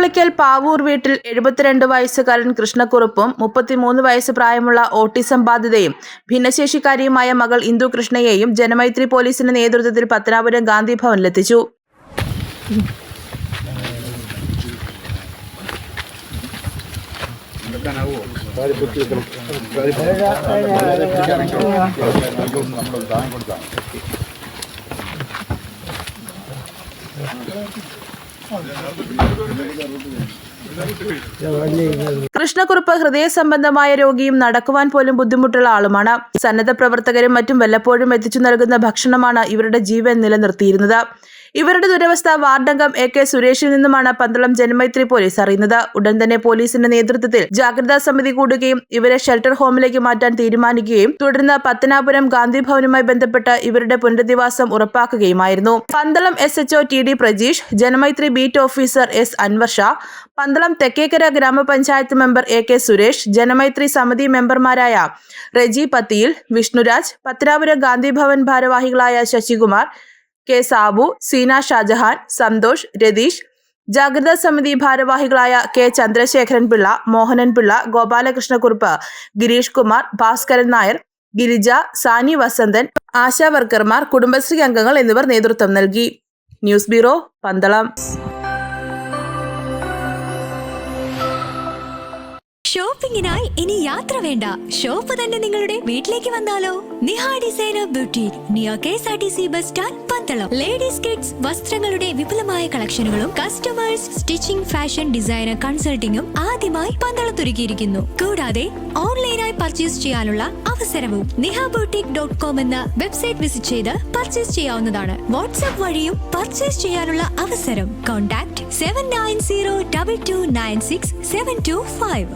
പുളിക്കൽ പാവൂർ വീട്ടിൽ 72 വയസ്സുകാരൻ കൃഷ്ണക്കുറുപ്പും 33 വയസ്സ് പ്രായമുള്ള ഓട്ടിസം ബാധിതയും ഭിന്നശേഷിക്കാരിയുമായ മകൾ ഇന്ദു കൃഷ്ണയെയും ജനമൈത്രി പോലീസിന്റെ നേതൃത്വത്തിൽ പത്തനാപുരം ഗാന്ധി ഭവനിലെത്തിച്ചു. കൃഷ്ണക്കുറുപ്പ് ഹൃദയ സംബന്ധമായ രോഗിയും നടക്കുവാൻ പോലും ബുദ്ധിമുട്ടുള്ള ആളുമാണ്. സന്നദ്ധ പ്രവർത്തകരും മറ്റും വല്ലപ്പോഴും എത്തിച്ചു നൽകുന്ന ഭക്ഷണമാണ് ഇവരുടെ ജീവൻ നിലനിർത്തിയിരുന്നത്. ഇവരുടെ ദുരവസ്ഥ വാർഡംഗം AK സുരേഷിൽ നിന്നുമാണ് പന്തളം ജനമൈത്രി പോലീസ് അറിയുന്നത്. ഉടൻ തന്നെ പോലീസിന്റെ നേതൃത്വത്തിൽ ജാഗ്രതാ സമിതി കൂടുകയും ഇവരെ ഷെൽട്ടർ ഹോമിലേക്ക് മാറ്റാൻ തീരുമാനിക്കുകയും തുടർന്ന് പത്തനാപുരം ഗാന്ധി ഭവനുമായി ബന്ധപ്പെട്ട് ഇവരുടെ പുനരധിവാസം ഉറപ്പാക്കുകയുമായിരുന്നു. Pandalam SHO TD Prajeesh, Janamaithri beat officer S Anvar Shah, Pandalam Thekkekkara grama panchayat member AK Suresh, Janamaithri സമിതി മെമ്പർമാരായ റെജി പത്തിയിൽ, വിഷ്ണുരാജ്, പത്തനാപുരം ഗാന്ധി ഭവൻ ഭാരവാഹികളായ ശശികുമാർ, K സാബു, സീന ഷാജഹാൻ, സന്തോഷ്, രതീഷ്, ജാഗ്രതാ സമിതി ഭാരവാഹികളായ K ചന്ദ്രശേഖരൻ പിള്ള, മോഹനൻ പിള്ള, ഗോപാലകൃഷ്ണക്കുറുപ്പ്, ഗിരീഷ് കുമാർ, ഭാസ്കരൻ നായർ, ഗിരിജ, സാനി വസന്തൻ, ആശാ വർക്കർമാർ, കുടുംബശ്രീ അംഗങ്ങൾ എന്നിവർ നേതൃത്വം നൽകി. News bureau, Pandalam. ഷോപ്പിംഗിനായി ഇനി യാത്ര വേണ്ട, ഷോപ്പ് തന്നെ നിങ്ങളുടെ വീട്ടിലേക്ക് വന്നാലോ? Niha designer boutique, near KSRTC bus stand, Pandalam. Ladies kids വസ്ത്രങ്ങളുടെ വിപുലമായ കളക്ഷനുകളും കസ്റ്റമേഴ്സ് സ്റ്റിച്ചിങ്, ഫാഷൻ ഡിസൈനർ കൺസൾട്ടിങ്ങും ആദ്യമായി പന്തളത്തൊരുക്കിയിരിക്കുന്നു. കൂടാതെ ഓൺലൈനായി പർച്ചേസ് ചെയ്യാനുള്ള അവസരവും. nihaboutique.com എന്ന വെബ്സൈറ്റ് വിസിറ്റ് ചെയ്ത് പർച്ചേസ് ചെയ്യാവുന്നതാണ്. വാട്സ്ആപ്പ് വഴിയും പർച്ചേസ് ചെയ്യാനുള്ള അവസരം. കോൺടാക്ട് 7902296725.